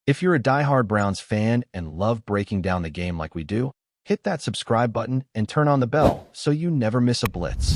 If you're a diehard Browns fan and love breaking down the game like we do, hit that subscribe button and turn on the bell so you never miss a blitz.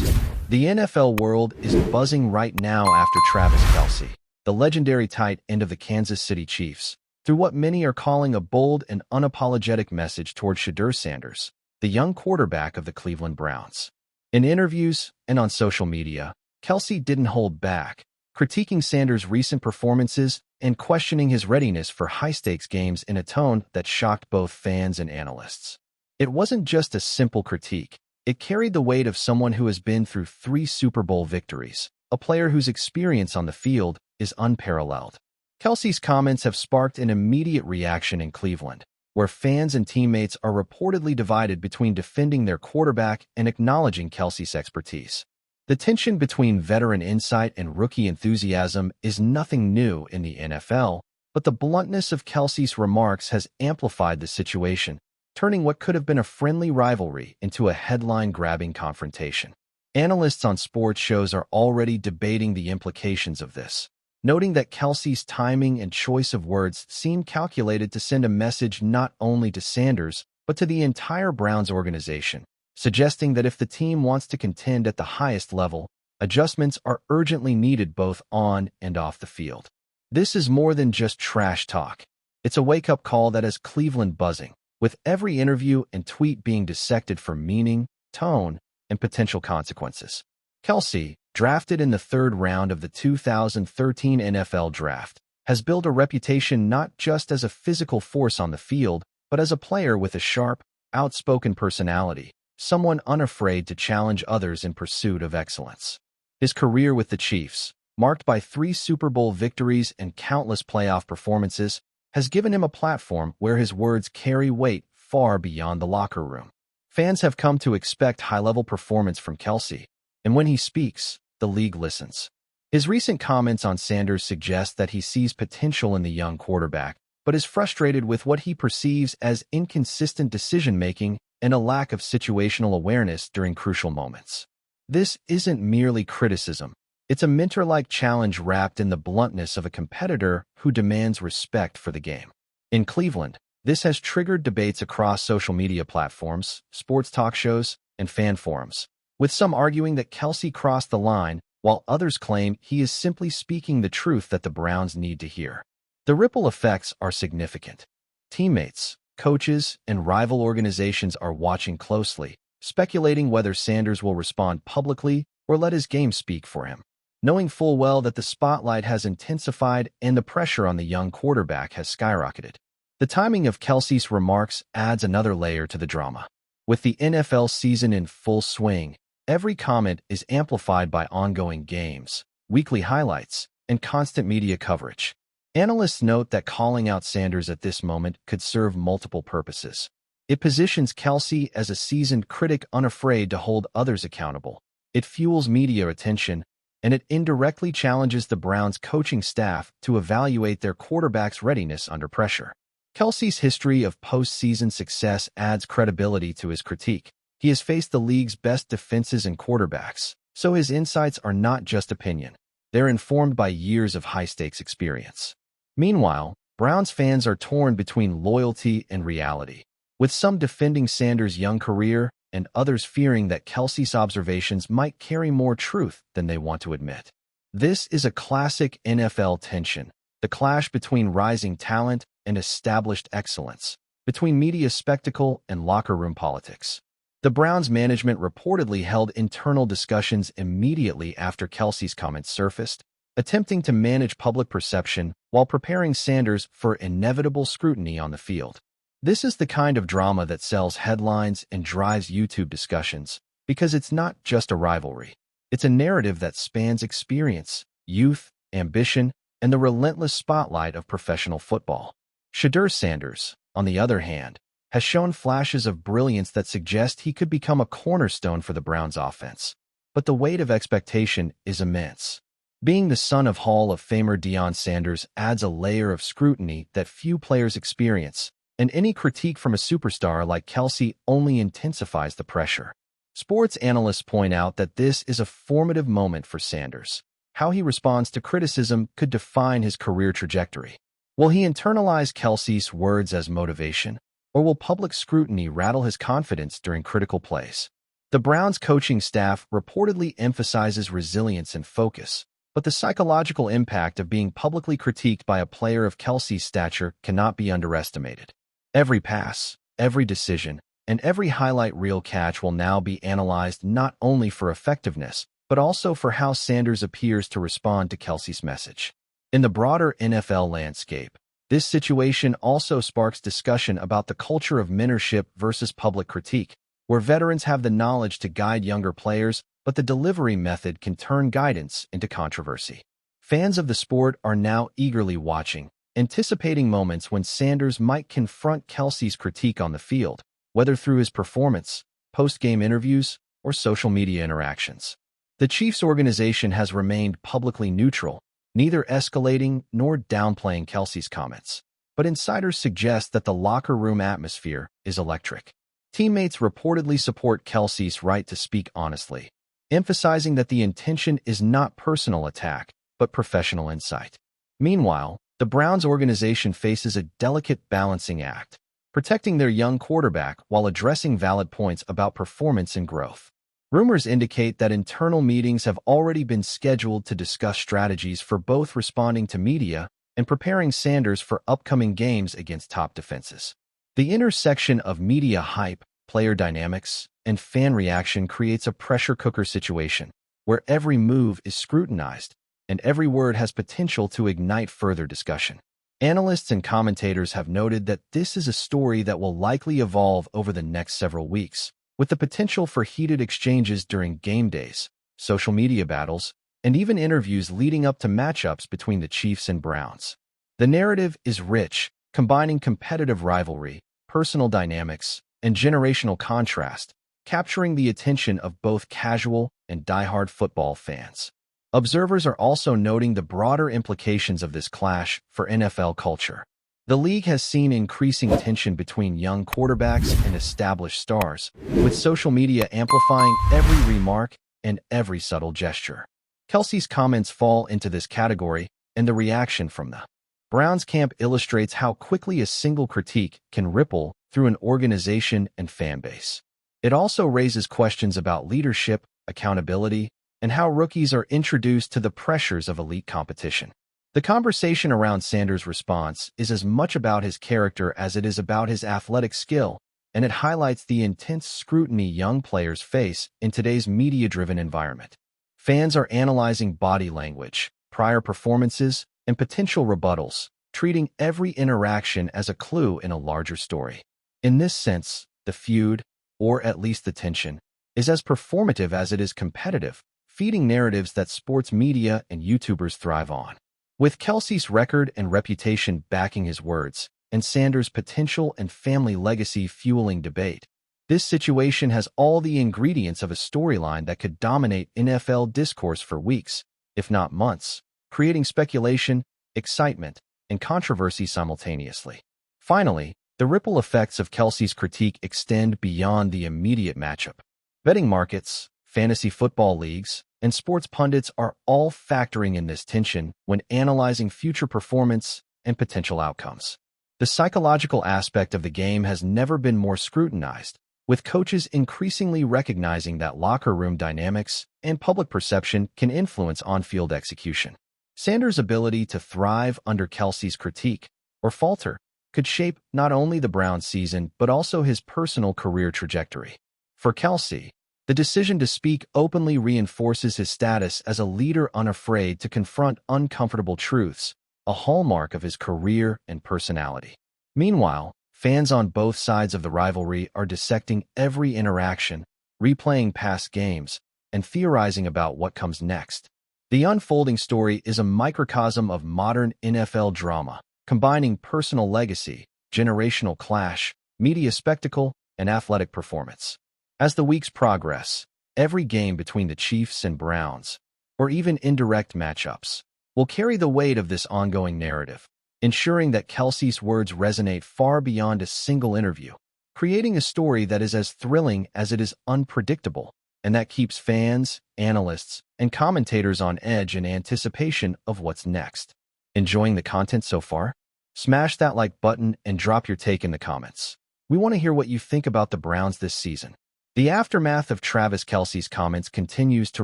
The NFL world is buzzing right now after Travis Kelce, the legendary tight end of the Kansas City Chiefs, through what many are calling a bold and unapologetic message toward Shedeur Sanders, the young quarterback of the Cleveland Browns. In interviews and on social media, Kelce didn't hold back, critiquing Sanders' recent performances and questioning his readiness for high-stakes games in a tone that shocked both fans and analysts. It wasn't just a simple critique. It carried the weight of someone who has been through 3 Super Bowl victories, a player whose experience on the field is unparalleled. Kelce's comments have sparked an immediate reaction in Cleveland, where fans and teammates are reportedly divided between defending their quarterback and acknowledging Kelce's expertise. The tension between veteran insight and rookie enthusiasm is nothing new in the NFL, but the bluntness of Kelce's remarks has amplified the situation, turning what could have been a friendly rivalry into a headline-grabbing confrontation. Analysts on sports shows are already debating the implications of this, noting that Kelce's timing and choice of words seem calculated to send a message not only to Sanders, but to the entire Browns organization, suggesting that if the team wants to contend at the highest level, adjustments are urgently needed both on and off the field. This is more than just trash talk. It's a wake-up call that has Cleveland buzzing, with every interview and tweet being dissected for meaning, tone, and potential consequences. Kelce, drafted in the 3rd round of the 2013 NFL Draft, has built a reputation not just as a physical force on the field, but as a player with a sharp, outspoken personality, someone unafraid to challenge others in pursuit of excellence. His career with the Chiefs, marked by 3 Super Bowl victories and countless playoff performances, has given him a platform where his words carry weight far beyond the locker room. Fans have come to expect high-level performance from Kelce, and when he speaks, the league listens. His recent comments on Sanders suggest that he sees potential in the young quarterback, but is frustrated with what he perceives as inconsistent decision-making and a lack of situational awareness during crucial moments. This isn't merely criticism. It's a mentor-like challenge wrapped in the bluntness of a competitor who demands respect for the game. In Cleveland, this has triggered debates across social media platforms, sports talk shows, and fan forums, with some arguing that Kelce crossed the line, while others claim he is simply speaking the truth that the Browns need to hear. The ripple effects are significant. Teammates, coaches, and rival organizations are watching closely, speculating whether Sanders will respond publicly or let his game speak for him, knowing full well that the spotlight has intensified and the pressure on the young quarterback has skyrocketed. The timing of Kelce's remarks adds another layer to the drama. With the NFL season in full swing, every comment is amplified by ongoing games, weekly highlights, and constant media coverage. Analysts note that calling out Sanders at this moment could serve multiple purposes. It positions Kelce as a seasoned critic unafraid to hold others accountable. It fuels media attention, and it indirectly challenges the Browns' coaching staff to evaluate their quarterback's readiness under pressure. Kelce's history of postseason success adds credibility to his critique. He has faced the league's best defenses and quarterbacks, so his insights are not just opinion. They're informed by years of high-stakes experience. Meanwhile, Browns fans are torn between loyalty and reality, with some defending Sanders' young career and others fearing that Kelce's observations might carry more truth than they want to admit. This is a classic NFL tension, the clash between rising talent and established excellence, between media spectacle and locker room politics. The Browns management reportedly held internal discussions immediately after Kelce's comments surfaced, attempting to manage public perception while preparing Sanders for inevitable scrutiny on the field. This is the kind of drama that sells headlines and drives YouTube discussions, because it's not just a rivalry. It's a narrative that spans experience, youth, ambition, and the relentless spotlight of professional football. Shedeur Sanders, on the other hand, has shown flashes of brilliance that suggest he could become a cornerstone for the Browns offense. But the weight of expectation is immense. Being the son of Hall of Famer Deion Sanders adds a layer of scrutiny that few players experience, and any critique from a superstar like Kelce only intensifies the pressure. Sports analysts point out that this is a formative moment for Sanders. How he responds to criticism could define his career trajectory. Will he internalize KELCE's words as motivation, or will public scrutiny rattle his confidence during critical plays? The Browns coaching staff reportedly emphasizes resilience and focus, but the psychological impact of being publicly critiqued by a player of KELCE's stature cannot be underestimated. Every pass, every decision, and every highlight reel catch will now be analyzed not only for effectiveness, but also for how Sanders appears to respond to KELCE's message. In the broader NFL landscape, this situation also sparks discussion about the culture of mentorship versus public critique, where veterans have the knowledge to guide younger players, but the delivery method can turn guidance into controversy. Fans of the sport are now eagerly watching, anticipating moments when Sanders might confront KELCE's critique on the field, whether through his performance, post-game interviews, or social media interactions. The Chiefs organization has remained publicly neutral, neither escalating nor downplaying KELCE's comments, but insiders suggest that the locker room atmosphere is electric. Teammates reportedly support KELCE's right to speak honestly, emphasizing that the intention is not personal attack, but professional insight. Meanwhile, the Browns organization faces a delicate balancing act, protecting their young quarterback while addressing valid points about performance and growth. Rumors indicate that internal meetings have already been scheduled to discuss strategies for both responding to media and preparing Sanders for upcoming games against top defenses. The intersection of media hype, player dynamics, and fan reaction creates a pressure cooker situation, where every move is scrutinized and every word has potential to ignite further discussion. Analysts and commentators have noted that this is a story that will likely evolve over the next several weeks, with the potential for heated exchanges during game days, social media battles, and even interviews leading up to matchups between the Chiefs and Browns. The narrative is rich, combining competitive rivalry, personal dynamics, and generational contrast, capturing the attention of both casual and diehard football fans. Observers are also noting the broader implications of this clash for NFL culture. The league has seen increasing tension between young quarterbacks and established stars, with social media amplifying every remark and every subtle gesture. KELCE's comments fall into this category, and the reaction from the Browns camp illustrates how quickly a single critique can ripple through an organization and fan base. It also raises questions about leadership, accountability, and how rookies are introduced to the pressures of elite competition. The conversation around Sanders' response is as much about his character as it is about his athletic skill, and it highlights the intense scrutiny young players face in today's media-driven environment. Fans are analyzing body language, prior performances, and potential rebuttals, treating every interaction as a clue in a larger story. In this sense, the feud, or at least the tension, is as performative as it is competitive, feeding narratives that sports media and YouTubers thrive on. With KELCE's record and reputation backing his words, and Sanders' potential and family legacy fueling debate, this situation has all the ingredients of a storyline that could dominate NFL discourse for weeks, if not months, creating speculation, excitement, and controversy simultaneously. Finally, the ripple effects of KELCE's critique extend beyond the immediate matchup. Betting markets, fantasy football leagues, and sports pundits are all factoring in this tension when analyzing future performance and potential outcomes. The psychological aspect of the game has never been more scrutinized, with coaches increasingly recognizing that locker room dynamics and public perception can influence on-field execution. Sanders' ability to thrive under KELCE's critique, or falter, could shape not only the Browns' season but also his personal career trajectory. For KELCE, the decision to speak openly reinforces his status as a leader unafraid to confront uncomfortable truths, a hallmark of his career and personality. Meanwhile, fans on both sides of the rivalry are dissecting every interaction, replaying past games, and theorizing about what comes next. The unfolding story is a microcosm of modern NFL drama, combining personal legacy, generational clash, media spectacle, and athletic performance. As the weeks progress, every game between the Chiefs and Browns, or even indirect matchups, will carry the weight of this ongoing narrative, ensuring that KELCE's words resonate far beyond a single interview, creating a story that is as thrilling as it is unpredictable, and that keeps fans, analysts, and commentators on edge in anticipation of what's next. Enjoying the content so far? Smash that like button and drop your take in the comments. We want to hear what you think about the Browns this season. The aftermath of Travis Kelce's comments continues to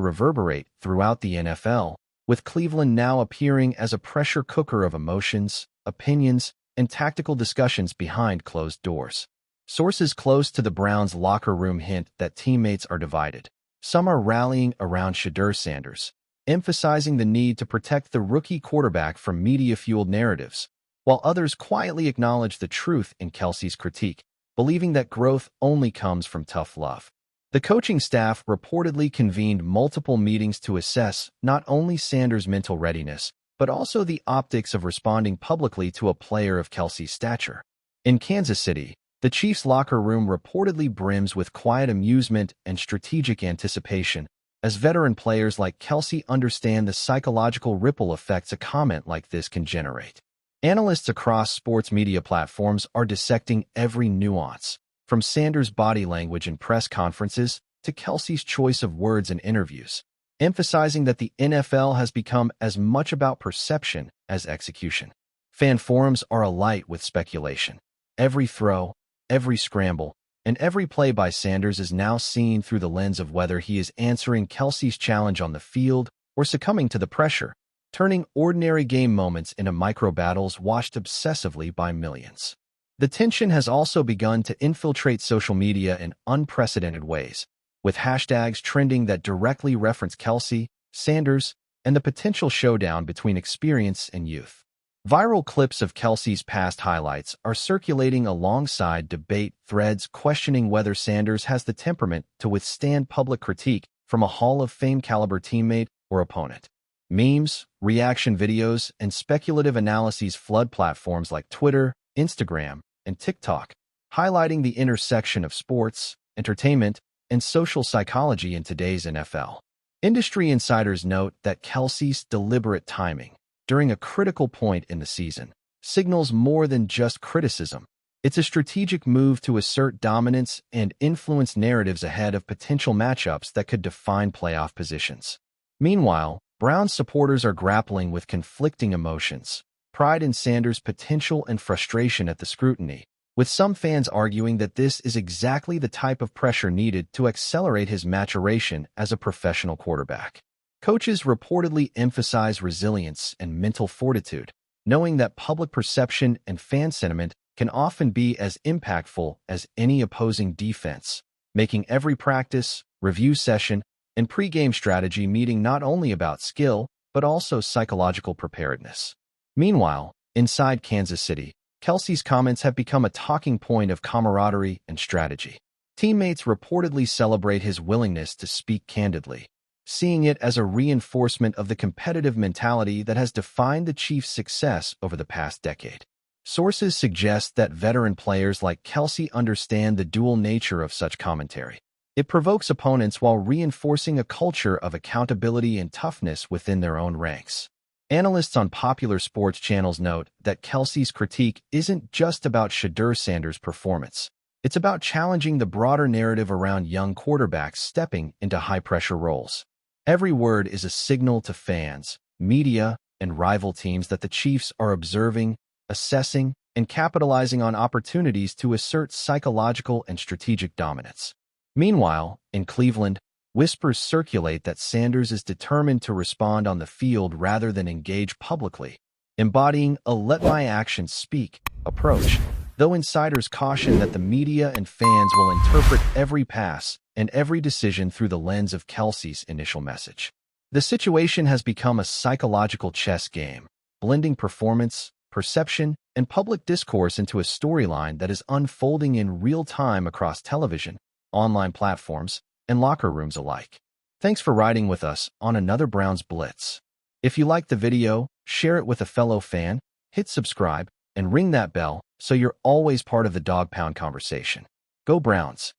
reverberate throughout the NFL, with Cleveland now appearing as a pressure cooker of emotions, opinions, and tactical discussions behind closed doors. Sources close to the Browns' locker room hint that teammates are divided. Some are rallying around Shedeur Sanders, emphasizing the need to protect the rookie quarterback from media-fueled narratives, while others quietly acknowledge the truth in KELCE's critique, believing that growth only comes from tough love. The coaching staff reportedly convened multiple meetings to assess not only Sanders' mental readiness, but also the optics of responding publicly to a player of KELCE's stature. In Kansas City, the Chiefs' locker room reportedly brims with quiet amusement and strategic anticipation, as veteran players like KELCE understand the psychological ripple effects a comment like this can generate. Analysts across sports media platforms are dissecting every nuance, from Sanders' body language in press conferences to KELCE's choice of words in interviews, emphasizing that the NFL has become as much about perception as execution. Fan forums are alight with speculation. Every throw, every scramble, and every play by Sanders is now seen through the lens of whether he is answering KELCE's challenge on the field or succumbing to the pressure, turning ordinary game moments into micro-battles watched obsessively by millions. The tension has also begun to infiltrate social media in unprecedented ways, with hashtags trending that directly reference KELCE, Sanders, and the potential showdown between experience and youth. Viral clips of KELCE's past highlights are circulating alongside debate threads questioning whether Sanders has the temperament to withstand public critique from a Hall of Fame caliber teammate or opponent. Memes, reaction videos, and speculative analyses flood platforms like Twitter, Instagram, and TikTok, highlighting the intersection of sports, entertainment, and social psychology in today's NFL. Industry insiders note that KELCE's deliberate timing, during a critical point in the season, signals more than just criticism. It's a strategic move to assert dominance and influence narratives ahead of potential matchups that could define playoff positions. Meanwhile, Browns supporters are grappling with conflicting emotions, pride in Sanders' potential and frustration at the scrutiny, with some fans arguing that this is exactly the type of pressure needed to accelerate his maturation as a professional quarterback. Coaches reportedly emphasize resilience and mental fortitude, knowing that public perception and fan sentiment can often be as impactful as any opposing defense, making every practice, review session, and pre-game strategy meeting not only about skill, but also psychological preparedness. Meanwhile, inside Kansas City, KELCE's comments have become a talking point of camaraderie and strategy. Teammates reportedly celebrate his willingness to speak candidly, seeing it as a reinforcement of the competitive mentality that has defined the Chiefs' success over the past decade. Sources suggest that veteran players like KELCE understand the dual nature of such commentary. It provokes opponents while reinforcing a culture of accountability and toughness within their own ranks. Analysts on popular sports channels note that KELCE's critique isn't just about Shedeur Sanders' performance. It's about challenging the broader narrative around young quarterbacks stepping into high-pressure roles. Every word is a signal to fans, media, and rival teams that the Chiefs are observing, assessing, and capitalizing on opportunities to assert psychological and strategic dominance. Meanwhile, in Cleveland, whispers circulate that Sanders is determined to respond on the field rather than engage publicly, embodying a let-my-actions-speak approach, though insiders caution that the media and fans will interpret every pass and every decision through the lens of KELCE's initial message. The situation has become a psychological chess game, blending performance, perception, and public discourse into a storyline that is unfolding in real time across television, online platforms, and locker rooms alike. Thanks for riding with us on another Browns Blitz. If you liked the video, share it with a fellow fan, hit subscribe, and ring that bell so you're always part of the Dawg Pound conversation. Go Browns!